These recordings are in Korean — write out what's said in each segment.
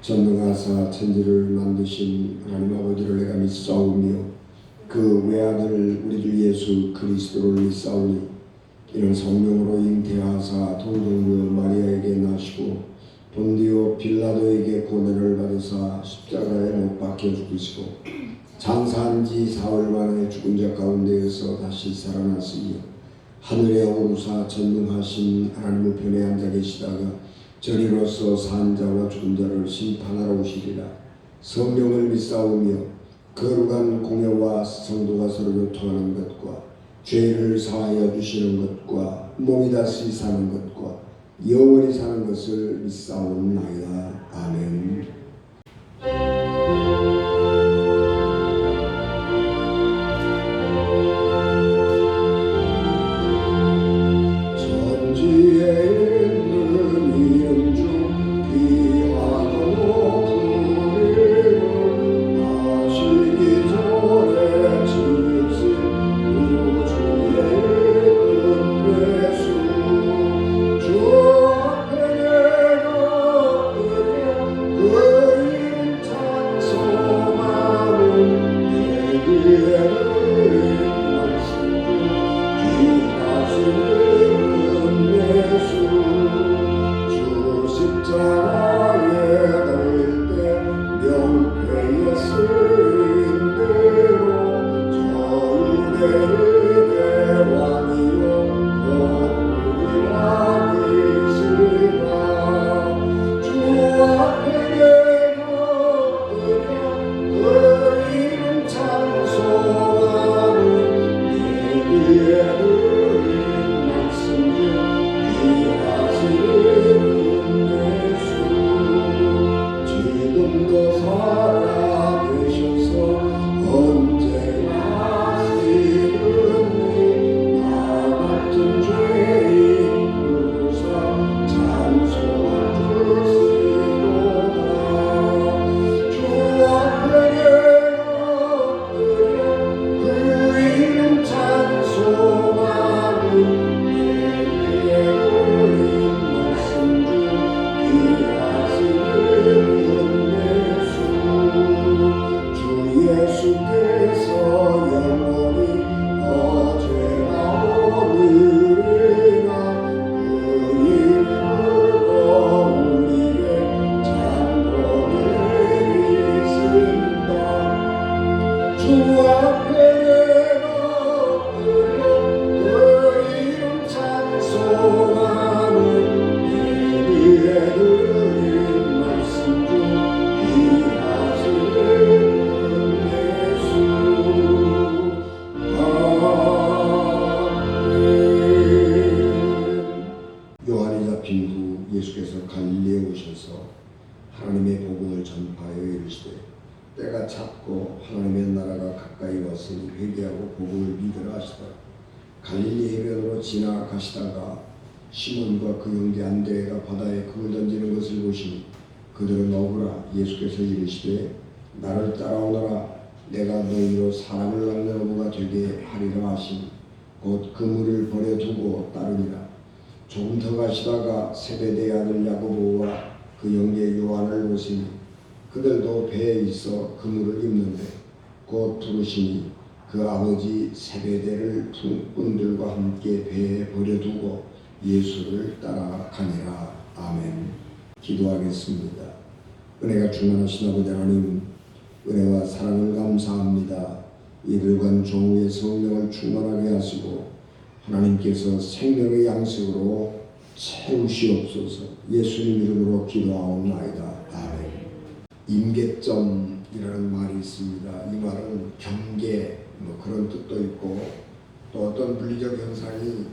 전능하사 천지를 만드신 하나님 아버지를 내가 믿사오며 그 외아들 우리 주 예수 그리스도를 믿사오니 이는 성령으로 잉태하사 동정녀 마리아에게 나시고 본디오 빌라도에게 고난을 받으사 십자가에 못 박혀 죽으시고 장사한 지 사흘 만에 죽은 자 가운데에서 다시 살아났으며 하늘에 오르사 전능하신 하나님 우편에 앉아 계시다가 저리로서 산 자와 죽은 자를 심판하러 오시리라. 성령을 믿사오며 거룩한 공예와 성도가 서로 교통하는 것과 죄를 사하여 주시는 것과 몸이 다시 사는 것과 영원히 사는 것을 믿사옵나이다. 아멘. 요한이 잡힌 후 예수께서 갈릴리에 오셔서 하나님의 복음을 전파하여 이르시되 때가 찼고 하나님의 나라가 가까이 왔으니 회개하고 복음을 믿으라 하시더라. 갈릴리 해변으로 지나가시다가 시몬과 그 형제 안드레가 바다에 금을 던지는 것을 보시니 그들은 억울하 예수께서 이르시되 나를 따라오너라. 내가 너희로 사람을 낚는 어부가 되게 하리라 하시니 곧 그물을 버려두고 따르니라. 조금 더 가시다가 세베대의 아들 야고보와 그 형제 요한을 보시니 그들도 배에 있어 그물을 입는데 곧 부르시니 그 아버지 세베대를 품꾼들과 함께 배에 버려두고 예수를 따라가니라. 아멘. 기도하겠습니다. 은혜가 충만하신 아버지 하나님, 은혜와 사랑을 감사합니다. 이들간 종우의 성령을 충만하게 하시고 하나님께서 생명의 양식으로 채우시옵소서. 예수님 이름으로 기도하옵나이다. 아멘. 임계점이라는 말이 있습니다. 이 말은 경계 그런 뜻도 있고 또 어떤 물리적 현상이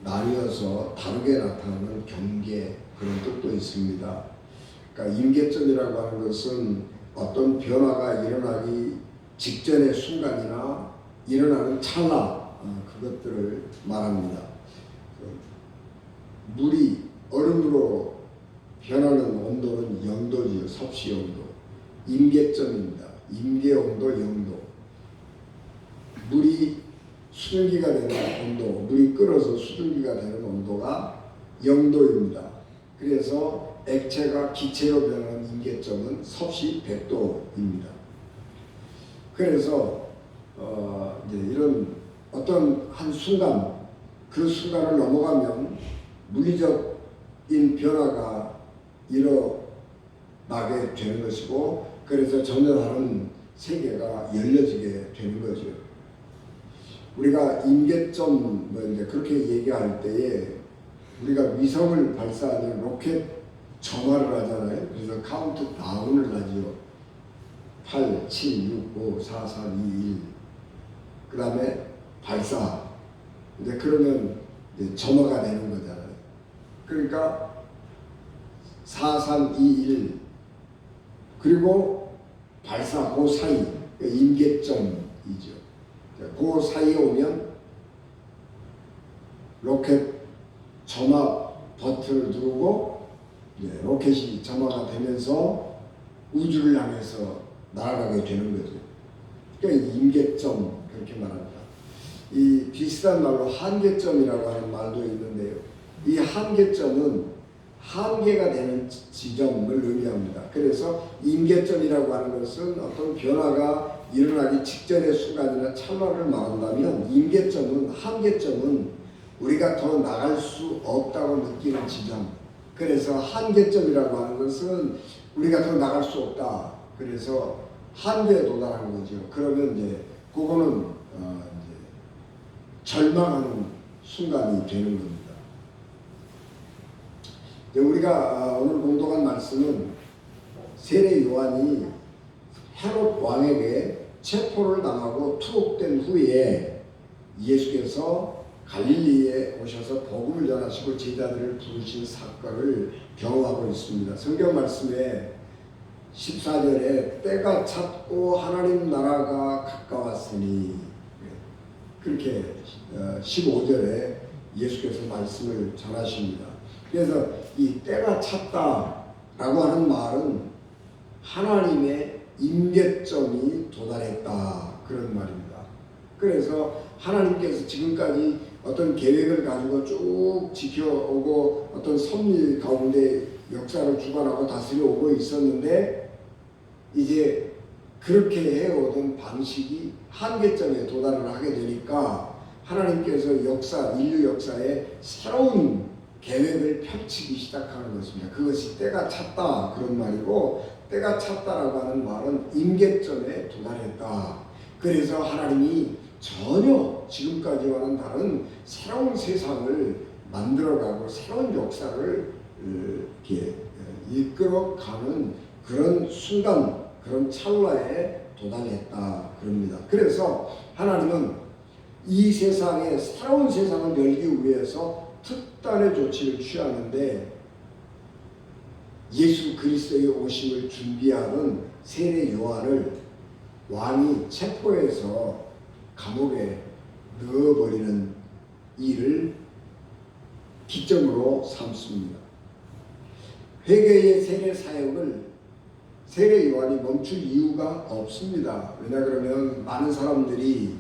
나뉘어서 다르게 나타나는 경계 그런 뜻도 있습니다. 그러니까 임계점이라고 하는 것은 어떤 변화가 일어나기 직전의 순간이나 일어나는 찰나 그것들을 말합니다. 물이 얼음으로 변하는 온도는 0도지요. 섭씨 온도. 임계점입니다. 임계온도 0도. 물이 수증기가 되는 온도, 물이 끓어서 수증기가 되는 온도가 0도입니다. 그래서 액체가 기체로 변하는 임계점은 섭씨 100도입니다. 그래서 이제 이런 어떤 한 순간, 그 순간을 넘어가면 물리적인 변화가 일어나게 되는 것이고, 그래서 전혀 다른 세계가 열려지게 되는 거죠. 우리가 임계점 이제 그렇게 얘기할 때에 우리가 위성을 발사하는 로켓 점화를 하잖아요. 그래서 카운트 다운을 하지요. 8, 7, 6, 5, 4, 3, 2, 1. 그 다음에 발사. 이제 그러면 이제 점화가 되는 거잖아요. 그러니까 4, 3, 2, 1. 그리고 발사, 그 사이, 임계점이죠. 그 사이에 오면 로켓 점화 버튼을 누르고 로켓이 점화가 되면서 우주를 향해서 날아가게 되는 거죠. 그러니까 임계점 그렇게 말합니다. 이 비슷한 말로 한계점이라고 하는 말도 있는데요. 이 한계점은 한계가 되는 지점을 의미합니다. 그래서 임계점이라고 하는 것은 어떤 변화가 일어나기 직전의 순간이나 찰나를 말한다면, 임계점은, 한계점은 우리가 더 나갈 수 없다고 느끼는 지점. 그래서 한계점이라고 하는 것은 우리가 더 나갈 수 없다. 그래서 한계에 도달하는 거죠. 그러면 이제 그거는 이제 절망하는 순간이 되는 겁니다. 우리가 오늘 공독한 말씀은 세례 요한이 헤롯 왕에게 체포를 당하고 투옥된 후에 예수께서 갈릴리에 오셔서 복음을 전하시고 제자들을 부르신 사건을 경험하고 있습니다. 성경 말씀에 14절에 때가 찼고 하나님 나라가 가까웠으니, 그렇게 15절에 예수께서 말씀을 전하십니다. 그래서 이 때가 찼다라고 하는 말은 하나님의 임계점이 도달했다, 그런 말입니다. 그래서 하나님께서 지금까지 어떤 계획을 가지고 쭉 지켜오고 어떤 섭리 가운데 역사를 주관하고 다스려 오고 있었는데, 이제 그렇게 해오던 방식이 한계점에 도달을 하게 되니까 하나님께서 인류 역사에 새로운 계획을 펼치기 시작하는 것입니다. 그것이 때가 찼다, 그런 말이고, 때가 찼다라고 하는 말은 임계점에 도달했다. 그래서 하나님이 전혀 지금까지와는 다른 새로운 세상을 만들어가고 새로운 역사를 이렇게 이끌어가는 그런 순간, 그런 찰나에 도달했다, 그럽니다. 그래서 하나님은 이 세상에 새로운 세상을 열기 위해서 특단의 조치를 취하는데, 예수 그리스도의 오심을 준비하는 세례 요한을 왕이 체포해서 감옥에 넣어버리는 일을 기점으로 삼습니다. 회개의 세례 사역을 세례 요한이 멈출 이유가 없습니다. 왜냐 그러면 많은 사람들이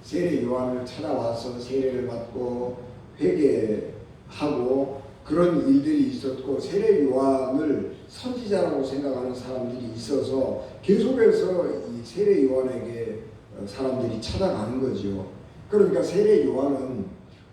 세례 요한을 찾아와서 세례를 받고 회개하고 그런 일들이 있었고, 세례 요한을 선지자라고 생각하는 사람들이 있어서 계속해서 이 세례 요한에게 사람들이 찾아가는 거죠. 그러니까 세례 요한은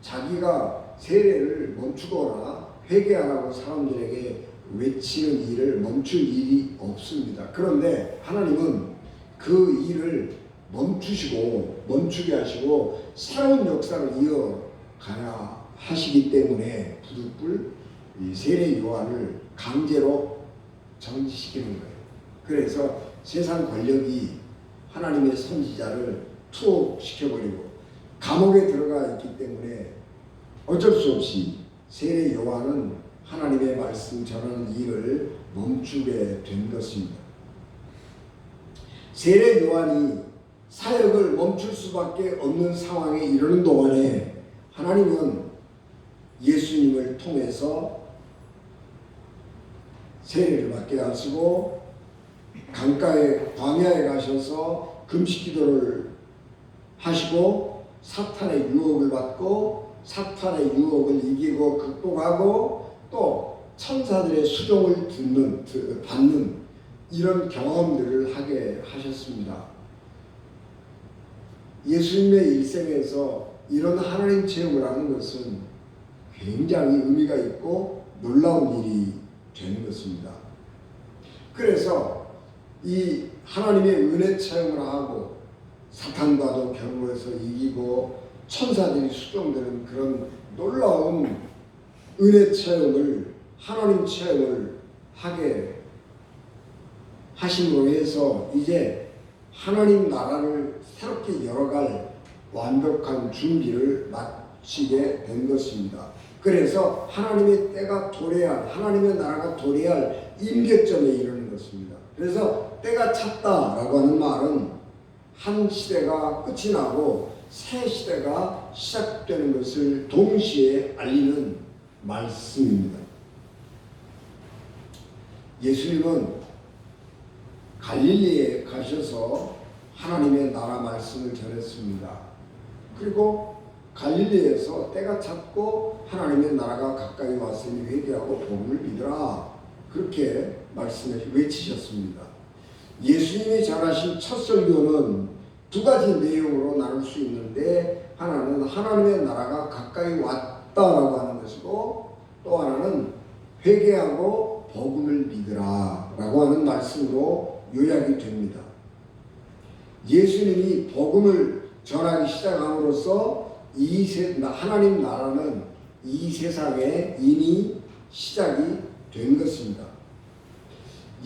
자기가 세례를 멈추거나 회개하라고 사람들에게 외치는 일을 멈출 일이 없습니다. 그런데 하나님은 그 일을 멈추게 하시고 새로운 역사를 이어가야 하시기 때문에 부득불 이 세례 요한을 강제로 정지시키는 거예요. 그래서 세상 권력이 하나님의 선지자를 투옥시켜버리고 감옥에 들어가 있기 때문에 어쩔 수 없이 세례 요한은 하나님의 말씀 전하는 일을 멈추게 된 것입니다. 세례 요한이 사역을 멈출 수밖에 없는 상황에 이르는 동안에 하나님은 예수님을 통해서 세례를 받게 하시고 강가에 광야에 가셔서 금식 기도를 하시고 사탄의 유혹을 받고 사탄의 유혹을 이기고 극복하고 또 천사들의 수종을 받는 이런 경험들을 하게 하셨습니다. 예수님의 일생에서 이런 하나님 체험을 하는 것은 굉장히 의미가 있고 놀라운 일이 되는 것입니다. 그래서 이 하나님의 은혜 체험을 하고 사탄과도 겨루어서 이기고 천사들이 수종되는 그런 놀라운 은혜 체험을, 하나님 체험을 하게 하심으로 해서 이제 하나님 나라를 새롭게 열어갈 완벽한 준비를 마치게 된 것입니다. 그래서 하나님의 때가 도래할, 하나님의 나라가 도래할 임계점에 이르는 것입니다. 그래서 때가 찼다라고 하는 말은 한 시대가 끝이 나고 새 시대가 시작되는 것을 동시에 알리는 말씀입니다. 예수님은 갈릴리에 가셔서 하나님의 나라 말씀을 전했습니다. 그리고 갈릴리에서 때가 찼고 하나님의 나라가 가까이 왔으니 회개하고 복음을 믿으라, 그렇게 외치셨습니다. 예수님이 전하신 첫 설교는 두 가지 내용으로 나눌 수 있는데, 하나는 하나님의 나라가 가까이 왔다라고 하는 것이고, 또 하나는 회개하고 복음을 믿으라 라고 하는 말씀으로 요약이 됩니다. 예수님이 복음을 전하기 시작함으로써 하나님 나라는 이 세상에 이미 시작이 된 것입니다.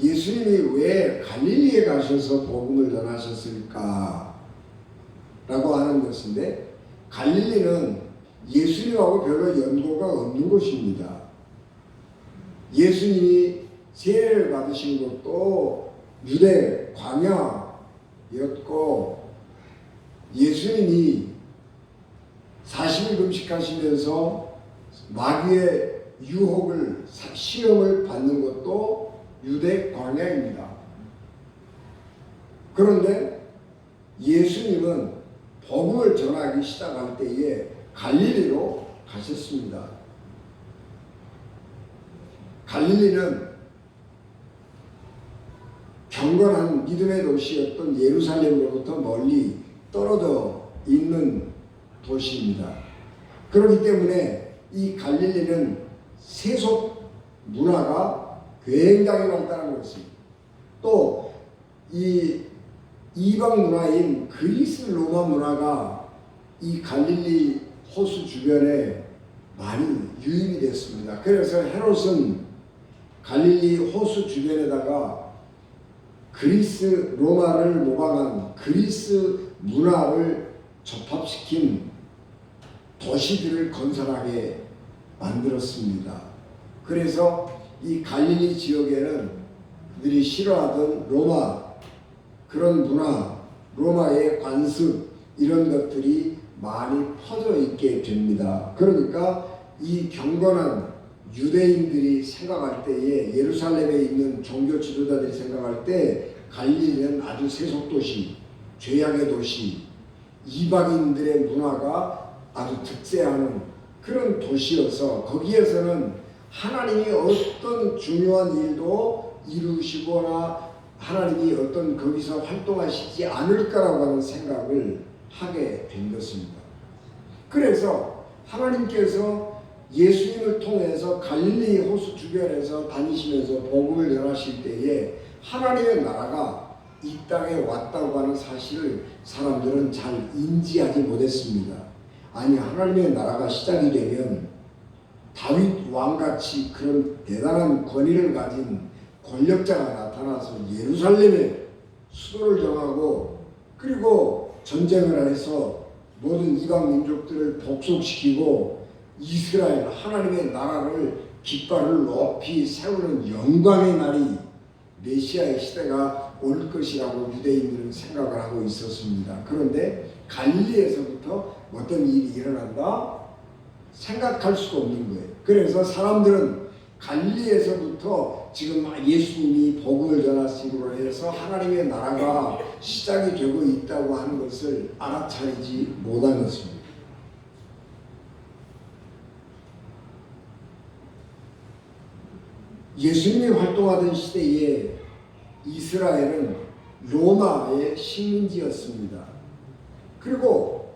예수님이 왜 갈릴리에 가셔서 복음을 전하셨을까 라고 하는 것인데, 갈릴리는 예수님하고 별로 연고가 없는 곳입니다. 예수님이 세례를 받으신 것도 유대 광야였고, 예수님이 40일 금식하시면서 마귀의 유혹을, 시험을 받는 것도 유대 광야입니다. 그런데 예수님은 복음을 전하기 시작할 때에 갈릴리로 가셨습니다. 갈릴리는 경건한 믿음의 도시였던 예루살렘으로부터 멀리 떨어져 있는 도시입니다. 그렇기 때문에 이 갈릴리는 세속 문화가 굉장히 발달한 것입니다. 또 이 이방 문화인 그리스 로마 문화가 이 갈릴리 호수 주변에 많이 유입이 됐습니다. 그래서 헤롯은 갈릴리 호수 주변에다가 그리스 로마를 모방한 그리스 문화를 접합시킨 도시들을 건설하게 만들었습니다. 그래서 이 갈릴리 지역에는 그들이 싫어하던 로마, 그런 문화, 로마의 관습, 이런 것들이 많이 퍼져 있게 됩니다. 그러니까 이 경건한 유대인들이 생각할 때에, 예루살렘에 있는 종교 지도자들이 생각할 때 갈릴리는 아주 세속도시, 죄악의 도시, 이방인들의 문화가 아주 득세하는 그런 도시여서 거기에서는 하나님이 어떤 중요한 일도 이루시거나 하나님이 어떤 거기서 활동하시지 않을 거라고 하는 생각을 하게 된 것입니다. 그래서 하나님께서 예수님을 통해서 갈릴리 호수 주변에서 다니시면서 복음을 전하실 때에 하나님의 나라가 이 땅에 왔다고 하는 사실을 사람들은 잘 인지하지 못했습니다. 아니, 하나님의 나라가 시작이 되면 다윗 왕같이 그런 대단한 권위를 가진 권력자가 나타나서 예루살렘에 수도를 정하고, 그리고 전쟁을 해서 모든 이방 민족들을 복속시키고 이스라엘 하나님의 나라를 깃발을 높이 세우는 영광의 날이, 메시아의 시대가 올 것이라고 유대인들은 생각을 하고 있었습니다. 그런데 갈릴리에서부터 어떤 일이 일어난다? 생각할 수가 없는 거예요. 그래서 사람들은 갈릴리에서부터 지금 예수님이 복음을 전하심으로 해서 하나님의 나라가 시작이 되고 있다고 하는 것을 알아차리지 못한 것입니다. 예수님이 활동하던 시대에 이스라엘은 로마의 식민지였습니다. 그리고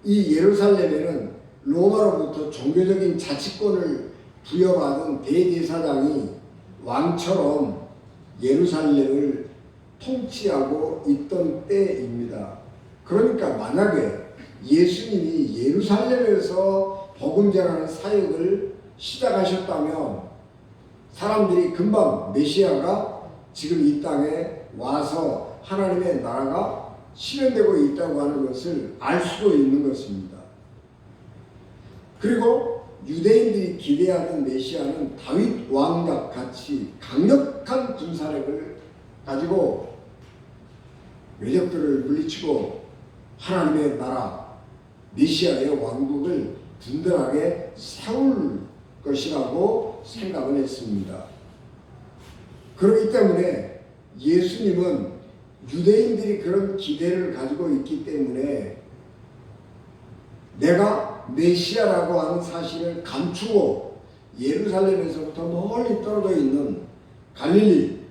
이 예루살렘에는 로마로부터 종교적인 자치권을 부여받은 대제사장이 왕처럼 예루살렘을 통치하고 있던 때입니다. 그러니까 만약에 예수님이 예루살렘에서 복음 전하는 사역을 시작하셨다면 사람들이 금방 메시아가 지금 이 땅에 와서 하나님의 나라가 실현되고 있다고 하는 것을 알 수도 있는 것입니다. 그리고 유대인들이 기대하던 메시아는 다윗 왕과 같이 강력한 군사력을 가지고 외적들을 물리치고 하나님의 나라 메시아의 왕국을 든든하게 세울 것이라고 생각을 했습니다. 그렇기 때문에 예수님은 유대인들이 그런 기대를 가지고 있기 때문에 내가 메시아라고 하는 사실을 감추고 예루살렘에서부터 멀리 떨어져 있는 갈릴리,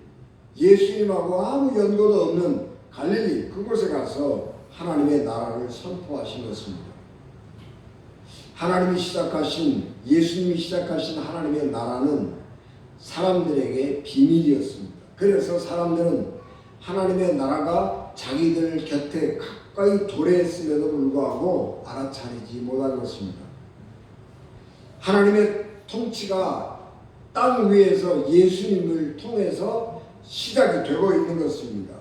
예수님하고 아무 연고도 없는 갈릴리 그곳에 가서 하나님의 나라를 선포하신 것입니다. 하나님이 시작하신, 예수님이 시작하신 하나님의 나라는 사람들에게 비밀이었습니다. 그래서 사람들은 하나님의 나라가 자기들 곁에 가까이 도래했음에도 불구하고 알아차리지 못한 것입니다. 하나님의 통치가 땅 위에서 예수님을 통해서 시작이 되고 있는 것입니다.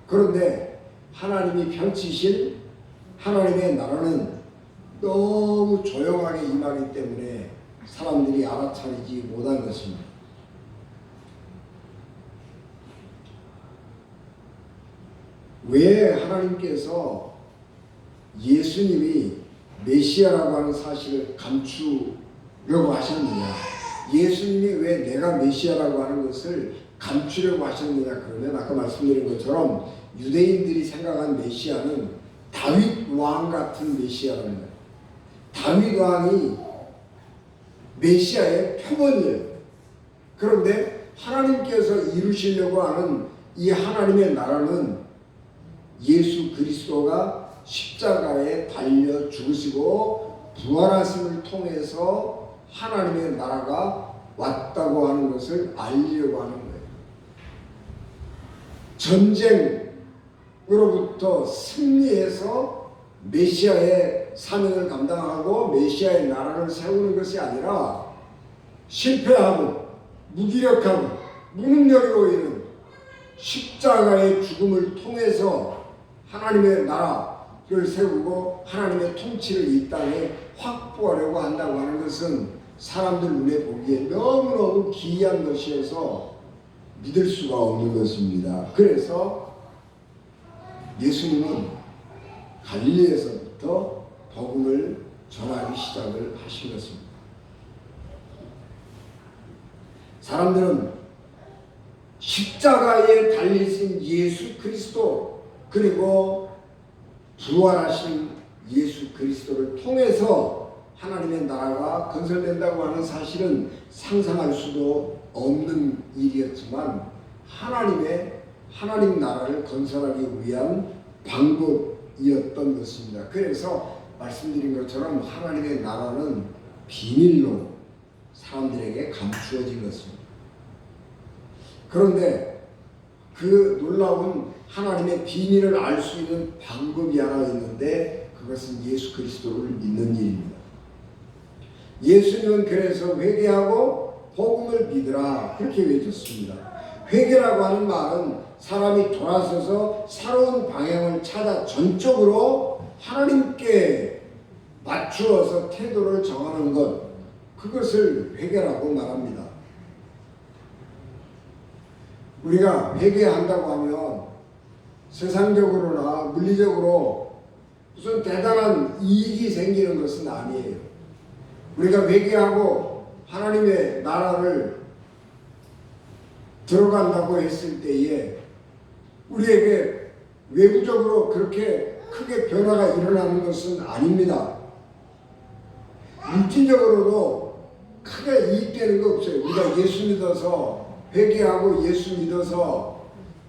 그런데 하나님이 펼치실 하나님의 나라는 너무 조용하게 임하기 때문에 사람들이 알아차리지 못한 것입니다. 왜 하나님께서 예수님이 메시아라고 하는 사실을 감추려고 하셨느냐? 예수님이 왜 내가 메시아라고 하는 것을 감추려고 하셨느냐? 그러면 아까 말씀드린 것처럼 유대인들이 생각한 메시아는 다윗 왕 같은 메시아라는 거예요. 다윗 왕이 메시아의 표본이에요. 그런데 하나님께서 이루시려고 하는 이 하나님의 나라는 예수 그리스도가 십자가에 달려 죽으시고 부활하심을 통해서 하나님의 나라가 왔다고 하는 것을 알리려고 하는 거예요. 전쟁으로부터 승리해서 메시아의 사명을 감당하고 메시아의 나라를 세우는 것이 아니라 실패하고 무기력하고 무능력이 보이는 십자가의 죽음을 통해서 하나님의 나라를 세우고 하나님의 통치를 이 땅에 확보하려고 한다고 하는 것은 사람들 눈에 보기에 너무너무 기이한 것이어서 믿을 수가 없는 것입니다. 그래서 예수님은 갈릴리에서부터 복음을 전하기 시작을 하신 것입니다. 사람들은 십자가에 달리신 예수 그리스도 그리고 부활하신 예수 그리스도를 통해서 하나님의 나라가 건설된다고 하는 사실은 상상할 수도 없는 일이었지만 하나님 나라를 건설하기 위한 방법이었던 것입니다. 그래서 말씀드린 것처럼 하나님의 나라는 비밀로 사람들에게 감추어진 것입니다. 그런데 그 놀라운 하나님의 비밀을 알 수 있는 방법이 하나 있는데 그것은 예수 그리스도를 믿는 일입니다. 예수님은 그래서 회개하고 복음을 믿으라 그렇게 외쳤습니다. 회개라고 하는 말은 사람이 돌아서서 새로운 방향을 찾아 전적으로 하나님께 맞추어서 태도를 정하는 것, 그것을 회개라고 말합니다. 우리가 회개한다고 하면 세상적으로나 물리적으로 무슨 대단한 이익이 생기는 것은 아니에요. 우리가 회개하고 하나님의 나라를 들어간다고 했을 때에 우리에게 외부적으로 그렇게 크게 변화가 일어나는 것은 아닙니다. 물질적으로도 크게 이익되는 거 없어요. 우리가 예수 믿어서 회개하고 예수 믿어서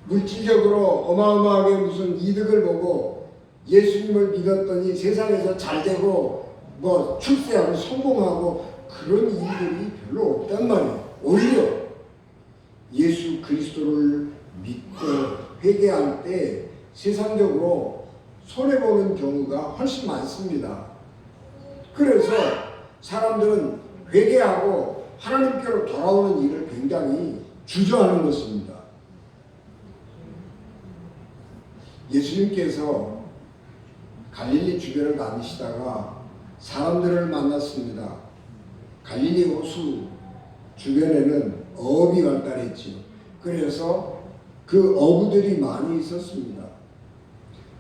물질적으로 어마어마하게 무슨 이득을 보고 예수님을 믿었더니 세상에서 잘되고 뭐 출세하고 성공하고 그런 일들이 별로 없단 말이에요. 오히려 예수 그리스도를 믿고 회개할 때 세상적으로 손해보는 경우가 훨씬 많습니다. 그래서 사람들은 회개하고 하나님께로 돌아오는 일을 굉장히 주저하는 것입니다. 예수님께서 갈릴리 주변을 다니시다가 사람들을 만났습니다. 갈릴리 호수 주변에는 어업이 발달했죠. 그래서 그 어부들이 많이 있었습니다.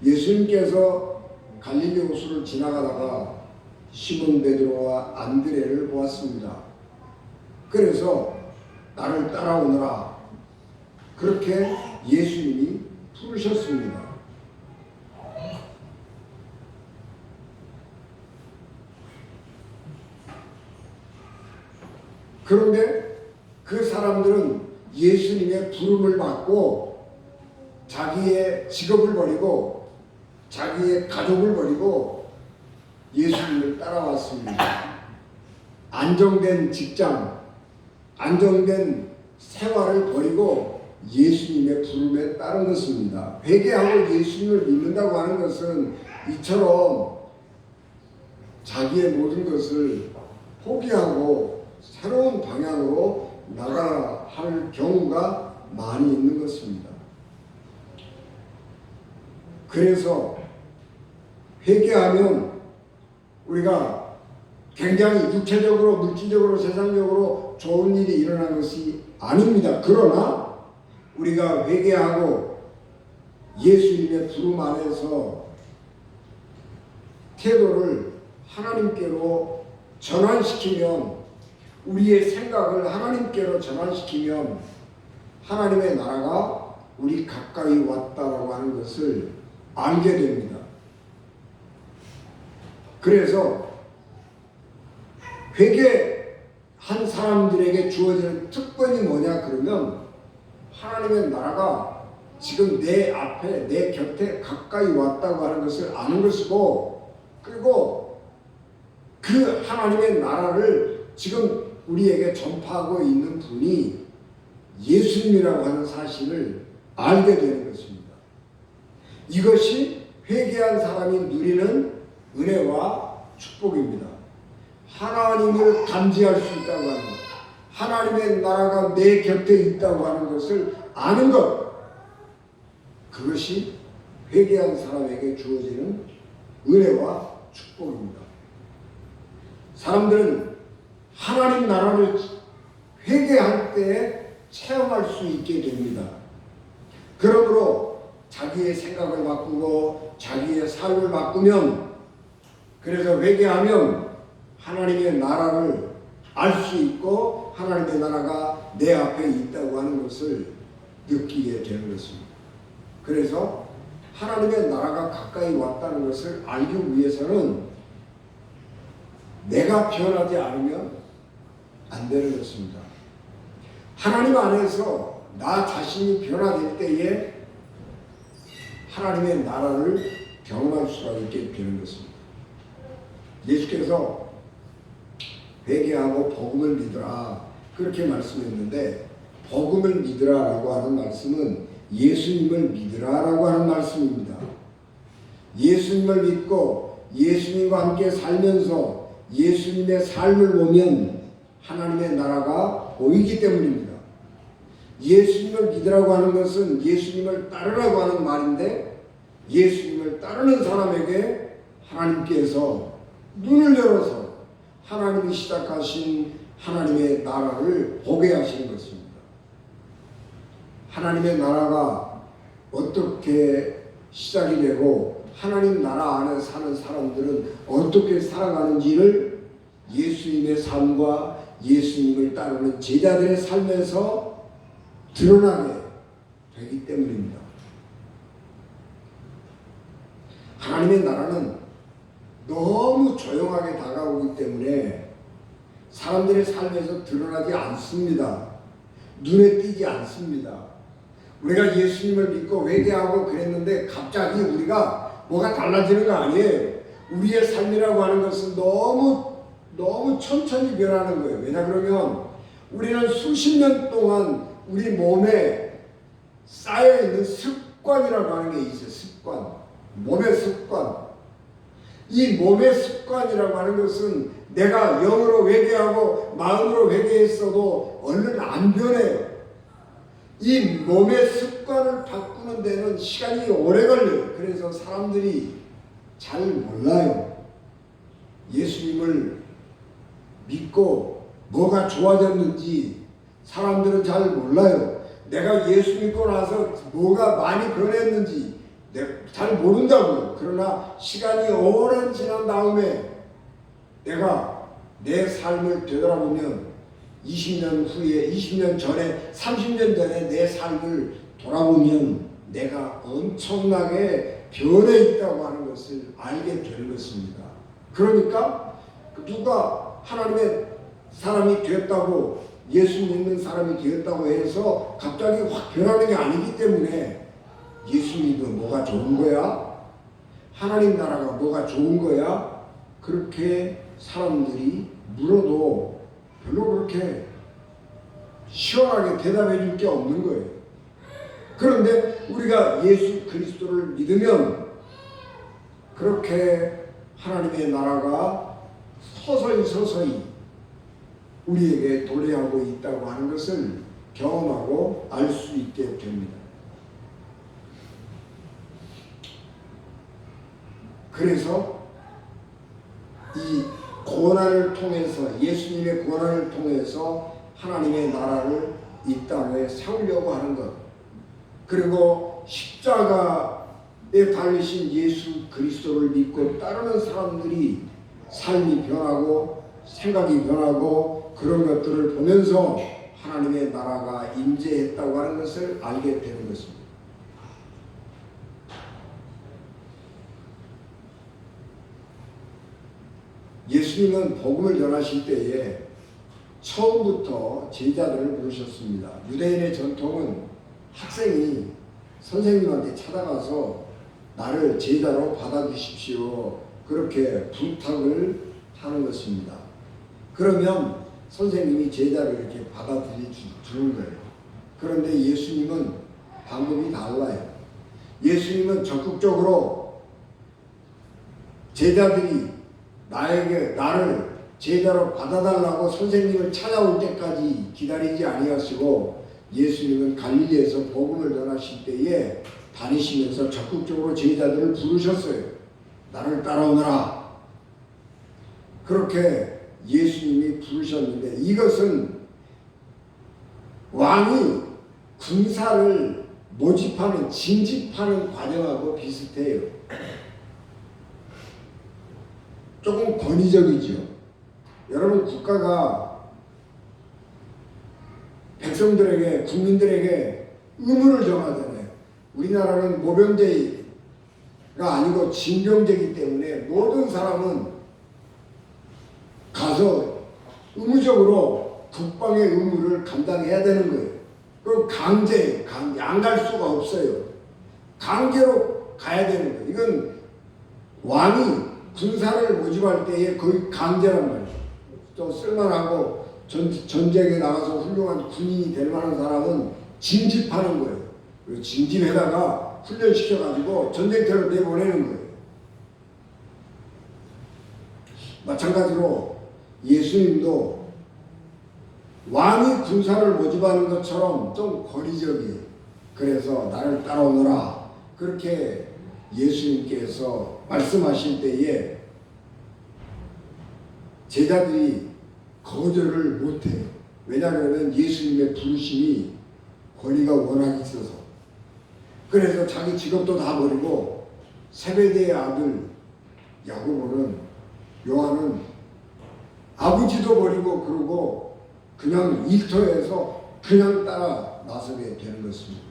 예수님께서 갈릴리 호수를 지나가다가 시몬 베드로와 안드레를 보았습니다. 그래서 나를 따라오너라. 그렇게 예수님이 부르셨습니다. 그런데 그 사람들은 예수님의 부름을 받고 자기의 직업을 버리고 자기의 가족을 버리고 예수님을 따라왔습니다. 안정된 직장, 안정된 생활을 버리고 예수님의 부름에 따른 것입니다. 회개하고 예수님을 믿는다고 하는 것은 이처럼 자기의 모든 것을 포기하고 새로운 방향으로 나가야 할 경우가 많이 있는 것입니다. 그래서 회개하면 우리가 굉장히 육체적으로 물질적으로 세상적으로 좋은 일이 일어난 것이 아닙니다. 그러나 우리가 회개하고 예수님의 부름 안에서 태도를 하나님께로 전환시키면, 우리의 생각을 하나님께로 전환시키면 하나님의 나라가 우리 가까이 왔다라고 하는 것을 알게 됩니다. 그래서 회개한 사람들에게 주어지는 특권이 뭐냐 그러면 하나님의 나라가 지금 내 앞에 내 곁에 가까이 왔다고 하는 것을 아는 것이고, 그리고 그 하나님의 나라를 지금 우리에게 전파하고 있는 분이 예수님이라고 하는 사실을 알게 되는 것입니다. 이것이 회개한 사람이 누리는 은혜와 축복입니다. 하나님을 감지할 수 있다고 하는 것, 하나님의 나라가 내 곁에 있다고 하는 것을 아는 것, 그것이 회개한 사람에게 주어지는 은혜와 축복입니다. 사람들은 하나님 나라를 회개할 때 체험할 수 있게 됩니다. 그러므로 자기의 생각을 바꾸고 자기의 삶을 바꾸면, 그래서 회개하면 하나님의 나라를 알 수 있고 하나님의 나라가 내 앞에 있다고 하는 것을 느끼게 되는 것입니다. 그래서 하나님의 나라가 가까이 왔다는 것을 알기 위해서는 내가 변하지 않으면 안 되는 것입니다. 하나님 안에서 나 자신이 변화될 때에 하나님의 나라를 경험할 수가 있게 되는 것입니다. 예수께서 회개하고 복음을 믿으라 그렇게 말씀했는데, 복음을 믿으라라고 하는 말씀은 예수님을 믿으라라고 하는 말씀입니다. 예수님을 믿고 예수님과 함께 살면서 예수님의 삶을 보면 하나님의 나라가 보이기 때문입니다. 예수님을 믿으라고 하는 것은 예수님을 따르라고 하는 말인데, 예수님을 따르는 사람에게 하나님께서 눈을 열어서 하나님이 시작하신 하나님의 나라를 보게 하시는 것입니다. 하나님의 나라가 어떻게 시작이 되고 하나님 나라 안에 사는 사람들은 어떻게 살아가는지를 예수님의 삶과 예수님을 따르는 제자들의 삶에서 드러나게 되기 때문입니다. 하나님의 나라는 너무 조용하게 다가오기 때문에 사람들의 삶에서 드러나지 않습니다. 눈에 띄지 않습니다. 우리가 예수님을 믿고 회개하고 그랬는데 갑자기 우리가 뭐가 달라지는 거 아니에요. 우리의 삶이라고 하는 것은 너무 천천히 변하는 거예요. 왜냐 그러면 우리는 수십 년 동안 우리 몸에 쌓여있는 습관이라고 하는 게 있어요. 습관. 몸의 습관. 이 몸의 습관이라고 하는 것은 내가 영으로 회개하고 마음으로 회개했어도 얼른 안 변해요. 이 몸의 습관을 바꾸는 데는 시간이 오래 걸려요. 그래서 사람들이 잘 몰라요. 예수님을 믿고 뭐가 좋아졌는지 사람들은 잘 몰라요. 내가 예수 믿고 나서 뭐가 많이 변했는지 잘 모른다고요. 그러나 시간이 오랜 지난 다음에 내가 내 삶을 되돌아보면 20년 후에, 20년 전에, 30년 전에 내 삶을 돌아보면 내가 엄청나게 변해 있다고 하는 것을 알게 되는 것입니다. 그러니까 누가 하나님의 사람이 되었다고, 예수 믿는 사람이 되었다고 해서 갑자기 확 변하는 게 아니기 때문에 예수 믿으면 뭐가 좋은 거야? 하나님 나라가 뭐가 좋은 거야? 그렇게 사람들이 물어도 별로 그렇게 시원하게 대답해 줄 게 없는 거예요. 그런데 우리가 예수 그리스도를 믿으면 그렇게 하나님의 나라가 서서히 우리에게 도래하고 있다고 하는 것을 경험하고 알 수 있게 됩니다. 그래서 이 고난을 통해서, 예수님의 고난을 통해서 하나님의 나라를 이 땅에 세우려고 하는 것, 그리고 십자가에 달리신 예수 그리스도를 믿고 따르는 사람들이 삶이 변하고 생각이 변하고 그런 것들을 보면서 하나님의 나라가 임재했다고 하는 것을 알게 되는 것입니다. 예수님은 복음을 전하실 때에 처음부터 제자들을 부르셨습니다. 유대인의 전통은 학생이 선생님한테 찾아가서 나를 제자로 받아주십시오, 그렇게 부탁을 하는 것입니다. 그러면 선생님이 제자를 이렇게 받아주는 거예요. 그런데 예수님은 방법이 달라요. 예수님은 적극적으로 제자들이 나를 제자로 받아달라고 선생님을 찾아올 때까지 기다리지 아니하시고, 예수님은 갈릴리에서 복음을 전하실 때에 다니시면서 적극적으로 제자들을 부르셨어요. 나를 따라오너라. 그렇게 예수님이 부르셨는데, 이것은 왕이 군사를 모집하는, 징집하는 과정하고 비슷해요. 조금 권위적이죠. 여러분, 국가가 백성들에게, 국민들에게 의무를 정하잖아요. 우리나라는 모병제가 아니고 징병제이기 때문에 모든 사람은 가서 의무적으로 국방의 의무를 감당해야 되는 거예요. 그럼 안 갈 수가 없어요. 강제로 가야 되는 거예요. 이건 왕이 군사를 모집할 때에 거의 강제란 말이에요. 또 쓸만하고 전쟁에 나가서 훌륭한 군인이 될 만한 사람은 징집하는 거예요. 징집에다가 훈련시켜가지고 전쟁터로 내보내는 거예요. 마찬가지로 예수님도 왕이 군사를 모집하는 것처럼 좀 권위적이에요. 그래서 나를 따라오너라, 그렇게 예수님께서 말씀하실 때에 제자들이 거절을 못해요. 왜냐하면 예수님의 부르심이 권위가 워낙 있어서. 그래서 자기 직업도 다 버리고 세베대의 아들 요한은 아버지도 버리고 그러고 그냥 일터에서 그냥 따라 나서게 되는 것입니다.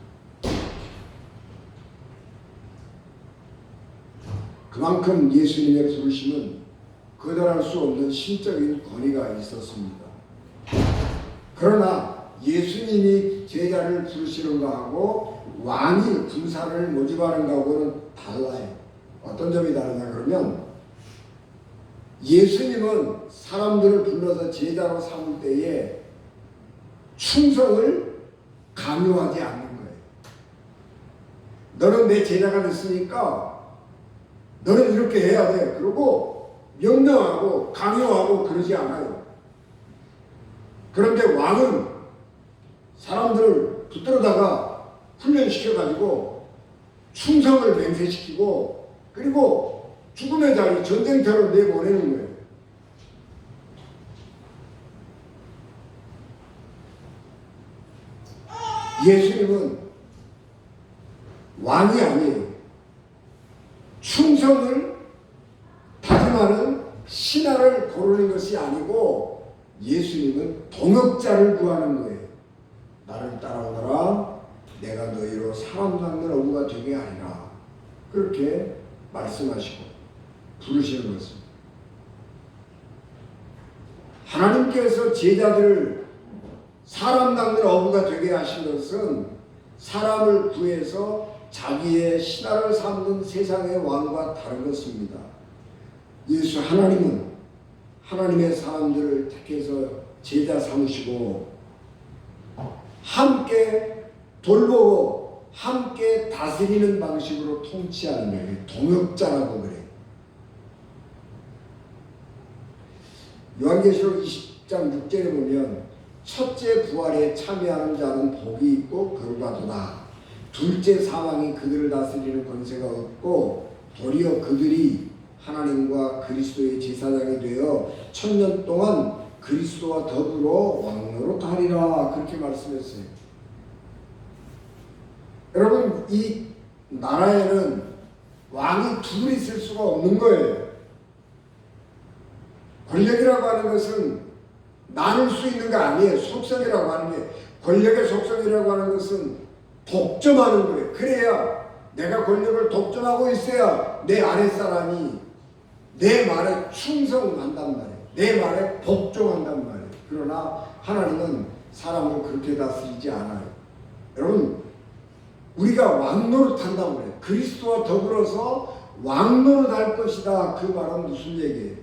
그만큼 예수님의 부르심은 거절할 수 없는 신적인 권위가 있었습니다. 그러나 예수님이 제자를 부르시는 거하고 왕이 군사를 모집하는 거하고는 달라요. 어떤 점이 다르냐 그러면 예수님은 사람들을 불러서 제자로 삼을 때에 충성을 강요하지 않는 거예요. 너는 내 제자가 됐으니까 너는 이렇게 해야 돼. 그리고 명령하고 강요하고 그러지 않아요. 그런데 왕은 사람들을 붙들어다가 훈련시켜가지고 충성을 맹세시키고 그리고 죽음의 자리 전쟁터로 내보내는 거예요. 예수님은 왕이 아니에요. 충성을 다짐하는 신하를 고르는 것이 아니고 예수님은 동역자를 구하는 거예요. 나를 따라오너라. 내가 너희로 사람 낚는 어부가 되게 하리라. 그렇게 말씀하시고 부르시는 것입니다. 하나님께서 제자들을 사람 낚는 어부가 되게 하신 것은 사람을 구해서 자기의 신하를 삼는 세상의 왕과 다른 것입니다. 예수 하나님은 하나님의 사람들을 택해서 제자 삼으시고 함께 돌보고 함께 다스리는 방식으로 통치하는 거예요. 동역자라고 그래요. 요한계시록 20장 6절에 보면 첫째 부활에 참여하는 자는 복이 있고 거룩하도다. 둘째 사망이 그들을 다스리는 권세가 없고 도리어 그들이 하나님과 그리스도의 제사장이 되어 1000년 동안 그리스도와 더불어 왕노릇하리라. 그렇게 말씀했어요. 여러분, 이 나라에는 왕이 둘이 있을 수가 없는 거예요. 권력이라고 하는 것은 나눌 수 있는 거 아니에요. 속성이라고 하는 게, 권력의 속성이라고 하는 것은 독점하는 거예요. 그래야 내가 권력을 독점하고 있어야 내 아랫사람이 내 말에 충성한단 말이에요. 내 말에 복종한단 말이에요. 그러나 하나님은 사람을 그렇게 다스리지 않아요. 여러분, 우리가 왕노릇한다고 그래요. 그리스도와 더불어서 왕노릇할 것이다. 그 말은 무슨 얘기예요?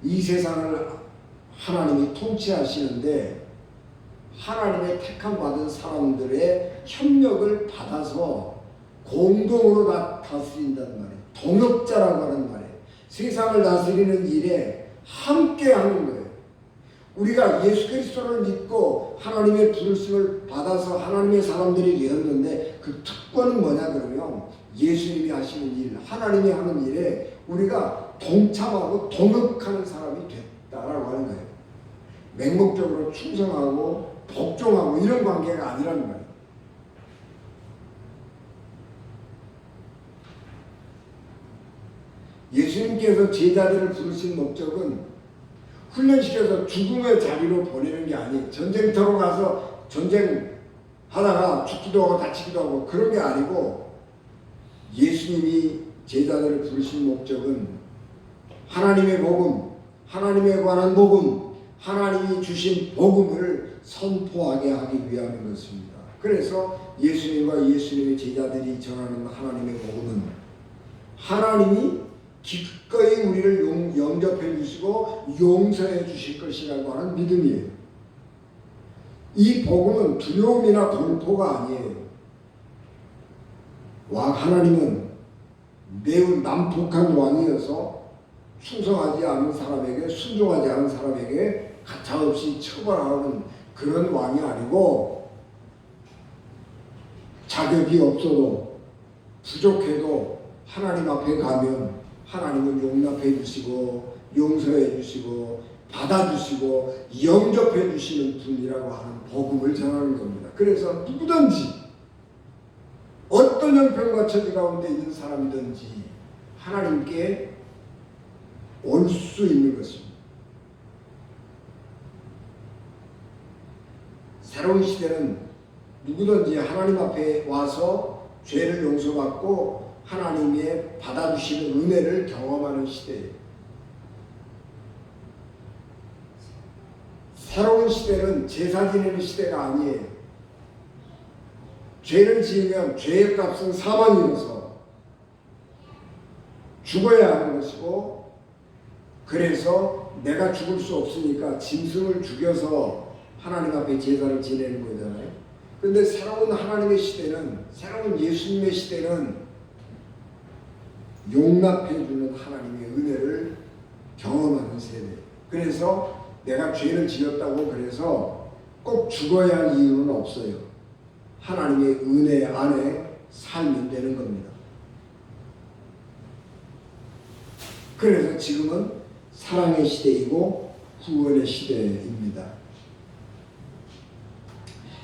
이 세상을 하나님이 통치하시는데 하나님의 택함 받은 사람들의 협력을 받아서 공동으로 다스린다는 말이에요. 동역자라고 하는 말이에요. 세상을 다스리는 일에 함께 하는 거예요. 우리가 예수 그리스도를 믿고 하나님의 부르심을 받아서 하나님의 사람들이 되었는데 그 특권은 뭐냐 그러면 예수님이 하시는 일, 하나님이 하는 일에 우리가 동참하고 동역하는 사람이 됐다라고 하는 거예요. 맹목적으로 충성하고 복종하고 이런 관계가 아니라는 거예요. 예수님께서 제자들을 부르신 목적은 훈련시켜서 죽음의 자리로 보내는 게 아니에요. 전쟁터로 가서 전쟁하다가 죽기도 하고 다치기도 하고 그런 게 아니고 예수님이 제자들을 부르신 목적은 하나님의 복음, 하나님에 관한 복음, 하나님이 주신 복음을 선포하게 하기 위함인 것입니다. 그래서 예수님과 예수님의 제자들이 전하는 하나님의 복음은 하나님이 기꺼이 우리를 영접해 주시고 용서해 주실 것이라고 하는 믿음이에요. 이 복음은 두려움이나 공포가 아니에요. 하나님은 매우 난폭한 왕이어서 충성하지 않은 사람에게, 순종하지 않은 사람에게 가차없이 처벌하는 그런 왕이 아니고 자격이 없어도 부족해도 하나님 앞에 가면 하나님은 용납해 주시고 용서해 주시고 받아주시고 영접해 주시는 분이라고 하는 복음을 전하는 겁니다. 그래서 누구든지 어떤 형편과 처지 가운데 있는 사람이든지 하나님께 올 수 있는 것입니다. 새로운 시대는 누구든지 하나님 앞에 와서 죄를 용서받고 하나님의 받아주시는 은혜를 경험하는 시대예요. 새로운 시대는 제사 지내는 시대가 아니에요. 죄를 지으면 죄의 값은 사망이어서 죽어야 하는 것이고, 그래서 내가 죽을 수 없으니까 짐승을 죽여서 하나님 앞에 제사를 지내는 거잖아요. 근데 새로운 하나님의 시대는, 새로운 예수님의 시대는 용납해주는 하나님의 은혜를 경험하는 세대. 그래서 내가 죄를 지었다고 그래서 꼭 죽어야 할 이유는 없어요. 하나님의 은혜 안에 살면 되는 겁니다. 그래서 지금은 사랑의 시대이고 구원의 시대입니다.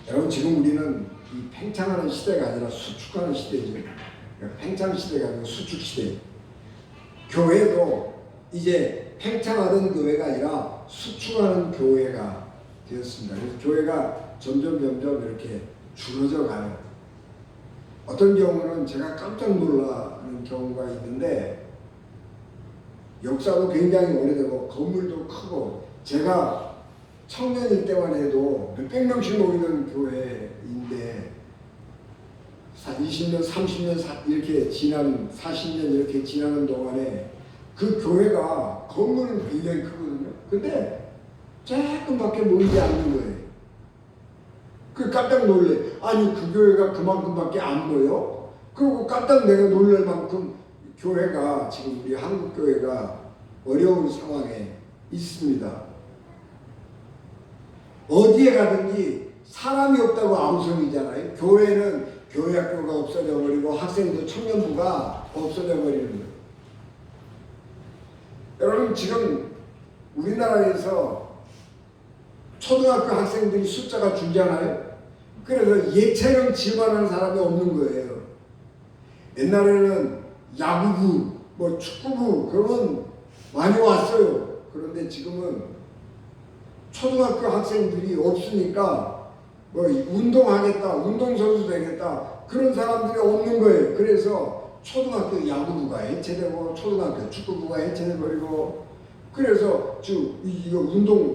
여러분, 지금 우리는 이 팽창하는 시대가 아니라 수축하는 시대죠. 그러니까 팽창 시대가 아니라 수축 시대. 교회도 이제 팽창하던 교회가 아니라 수축하는 교회가 되었습니다. 그래서 교회가 점점 이렇게 줄어져 가요. 어떤 경우는 제가 깜짝 놀라는 경우가 있는데, 역사도 굉장히 오래되고 건물도 크고, 제가 청년일 때만 해도 몇백 명씩 모이는 교회인데 20년, 30년 이렇게 지난 40년 이렇게 지나는 동안에 그 교회가 건물은 굉장히 크거든요. 근데 조금밖에 모이지 않는 거예요. 그 깜짝 놀래. 아니, 그 교회가 그만큼밖에 안 모여? 그리고 깜짝 내가 놀랄 만큼 교회가, 지금 우리 한국 교회가 어려운 상황에 있습니다. 어디에 가든지 사람이 없다고 아우성이잖아요. 교회는 교회학교가 없어져 버리고 학생도 청년부가 없어져 버리는 거예요. 여러분, 지금 우리나라에서 초등학교 학생들이 숫자가 줄잖아요. 그래서 예체능 지원하는 사람이 없는 거예요. 옛날에는 야구부, 축구부 그러면 많이 왔어요. 그런데 지금은 초등학교 학생들이 없으니까 운동하겠다, 운동선수 되겠다 그런 사람들이 없는 거예요. 그래서 초등학교 야구부가 해체되고 초등학교 축구부가 해체돼버리고, 그래서 지금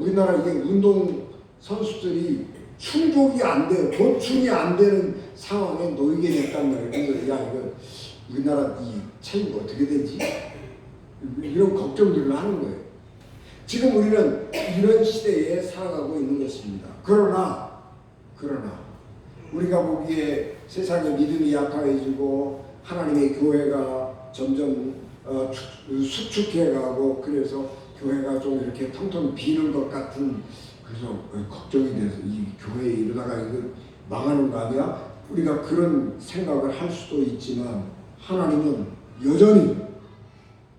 우리나라 이게 운동 선수들이 충족이 안 돼요. 보충이 안 되는 상황에 놓이게 됐단 말이에요. 그래서 이거 우리나라 이 체육 어떻게 되지? 이런 걱정들을 하는 거예요. 지금 우리는 이런 시대에 살아가고 있는 것입니다. 그러나 우리가 보기에 세상의 믿음이 약화해지고 하나님의 교회가 점점 수축해가고, 그래서 교회가 좀 이렇게 텅텅 비는 것 같은, 그래서 걱정이 돼서 이 교회에 이러다가 이거 망하는 거 아니야? 우리가 그런 생각을 할 수도 있지만, 하나님은 여전히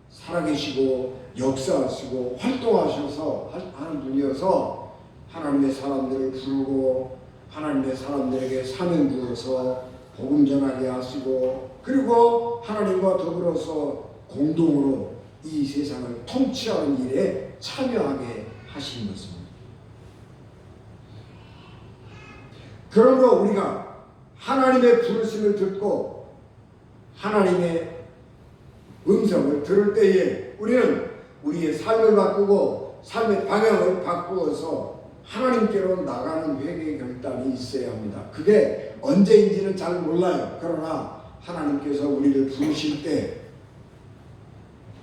살아계시고 역사하시고 활동하셔서 하는 분이어서 하나님의 사람들을 부르고 하나님의 사람들에게 사명 주어서 복음 전하게 하시고, 그리고 하나님과 더불어서 공동으로 이 세상을 통치하는 일에 참여하게 하시는 것입니다. 그러므로 우리가 하나님의 부르심을 듣고 하나님의 음성을 들을 때에 우리는 우리의 삶을 바꾸고 삶의 방향을 바꾸어서 하나님께로 나가는 회개의 결단이 있어야 합니다. 그게 언제인지는 잘 몰라요. 그러나 하나님께서 우리를 부르실 때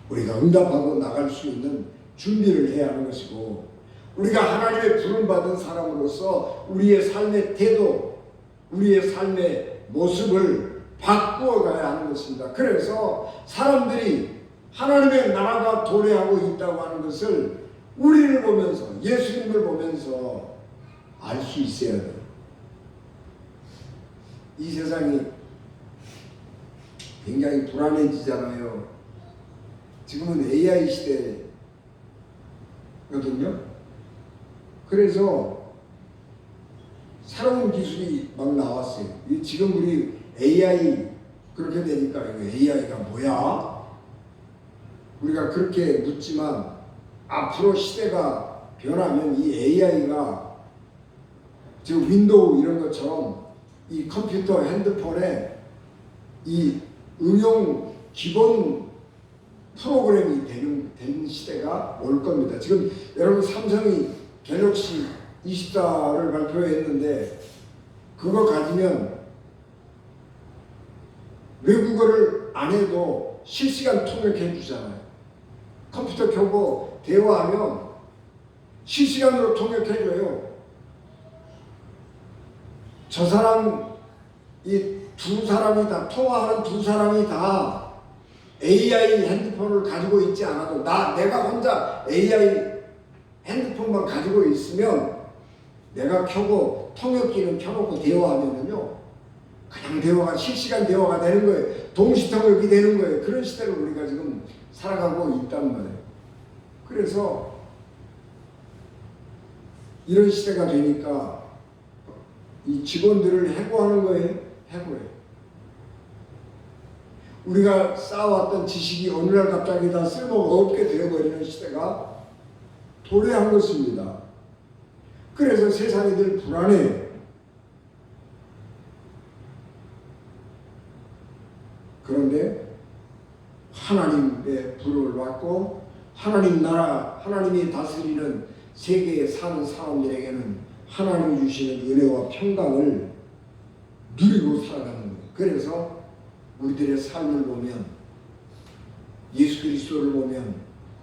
우리가 응답하고 나갈 수 있는 준비를 해야 하는 것이고, 우리가 하나님의 부름받은 사람으로서 우리의 삶의 태도, 우리의 삶의 모습을 바꾸어 가야 하는 것입니다. 그래서 사람들이 하나님의 나라가 도래하고 있다고 하는 것을 우리를 보면서, 예수님을 보면서 알 수 있어야 돼요. 이 세상이 굉장히 불안해지잖아요. 지금은 AI 시대거든요. 그래서 새로운 기술이 막 나왔어요. 지금 우리 AI 그렇게 되니까 이거 AI가 뭐야? 우리가 그렇게 묻지만 앞으로 시대가 변하면 이 AI가 지금 윈도우 이런 것처럼 이 컴퓨터, 핸드폰에 이 응용 기본 프로그램이 된 시대가 올 겁니다. 지금 여러분 삼성이 갤럭시 24를 발표했는데 그거 가지면 외국어를 안 해도 실시간 통역해 주잖아요. 컴퓨터 켜고 대화하면 실시간으로 통역해 줘요. 저 사람, 이 두 사람이 다, 통화하는 두 사람이 다 AI 핸드폰을 가지고 있지 않아도 내가 혼자 AI 핸드폰만 가지고 있으면 내가 켜고 통역기는 켜놓고 대화하면은요 그냥 대화가 실시간 대화가 되는 거예요. 동시 통역이 되는 거예요. 그런 시대를 우리가 지금 살아가고 있단 말이에요. 그래서 이런 시대가 되니까 이 직원들을 해고하는 거예요. 해고해요. 우리가 쌓아왔던 지식이 어느 날 갑자기 다 쓸모가 없게 되어버리는 시대가 도래한 것입니다. 그래서 세상이 늘 불안해요. 그런데 하나님의 부름을 받고 하나님 나라, 하나님이 다스리는 세계에 사는 사람들에게는 하나님이 주시는 은혜와 평강을 누리고 살아가는 거예요. 그래서 우리들의 삶을 보면 예수 그리스도를 보면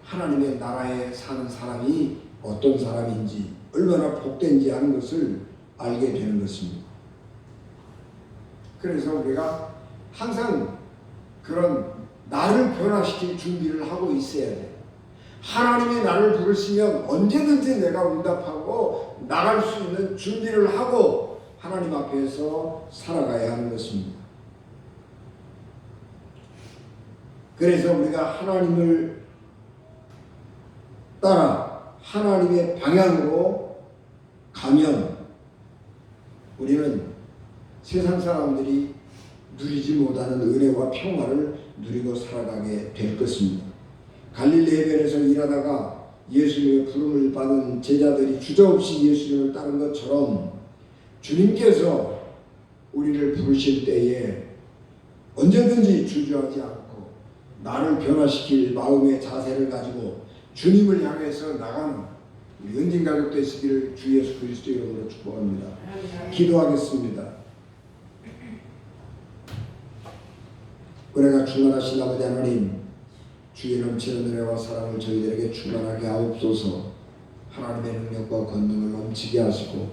하나님의 나라에 사는 사람이 어떤 사람인지 얼마나 복된지 하는 것을 알게 되는 것입니다. 그래서 우리가 항상 그런 나를 변화시킬 준비를 하고 있어야 돼요. 하나님이 나를 부르시면 언제든지 내가 응답하고 나갈 수 있는 준비를 하고 하나님 앞에서 살아가야 하는 것입니다. 그래서 우리가 하나님을 따라 하나님의 방향으로 가면 우리는 세상 사람들이 누리지 못하는 은혜와 평화를 누리고 살아가게 될 것입니다. 갈릴리 해변에서 일하다가 예수님의 부름을 받은 제자들이 주저없이 예수님을 따른 것처럼 주님께서 우리를 부르실 때에 언제든지 주저하지 않고 나를 변화시킬 마음의 자세를 가지고 주님을 향해서 나가는 우리 은진 가족 되시기를 주 예수 그리스도 이름으로 축복합니다. 기도하겠습니다. 은혜가 충만하신 아버지 하나님, 주의 넘치는 은혜와 사랑을 저희들에게 충만하게 하옵소서. 하나님의 능력과 권능을 넘치게 하시고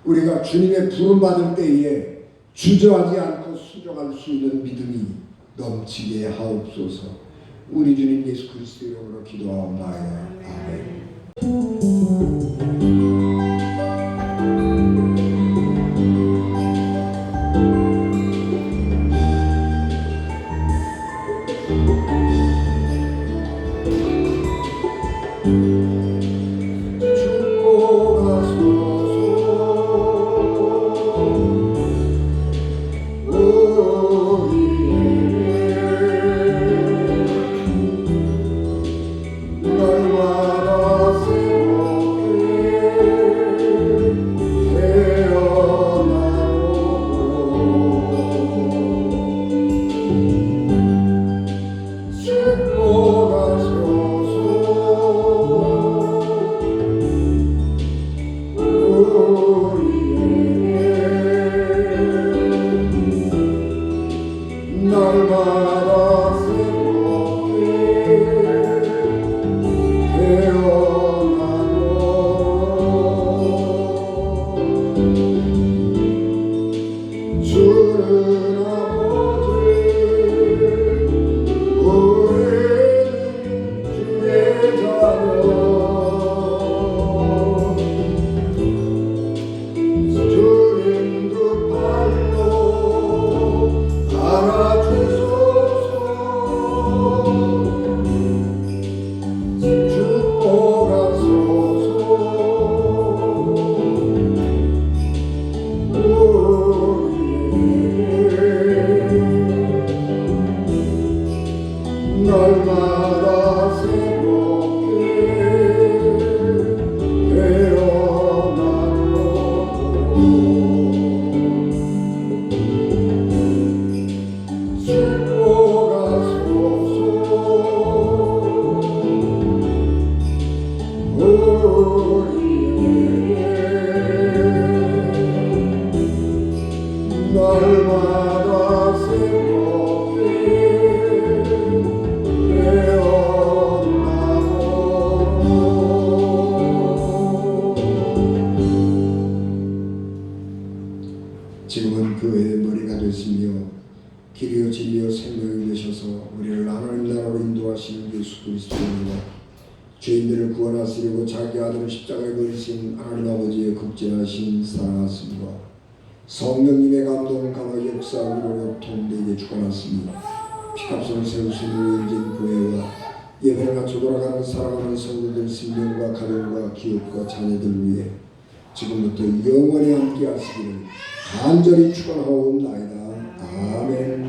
우리가 주님의 부름 받을 때에 주저하지 않고 순종할 수 있는 믿음이 넘치게 하옵소서. 우리 주님 예수 그리스도 이름으로 기도하옵나이다. 아멘. 날마다 새롭게 그리스도입니다. 죄인들을 구원하시려고 자기 아들을 십자가에 걸으신 하나님 아버지의 극진하신 사랑하심과 성령님의 감동 강하게 역사하기로 통되게 주관하십니다. 피값으로 세우신 의인진 교회와 예배를 갖춰 돌아가는 사랑하는 성도들 신령과 가정과 기업과 자녀들 위해 지금부터 영원히 함께 하시기를 간절히 축원하옵나이다. 아멘.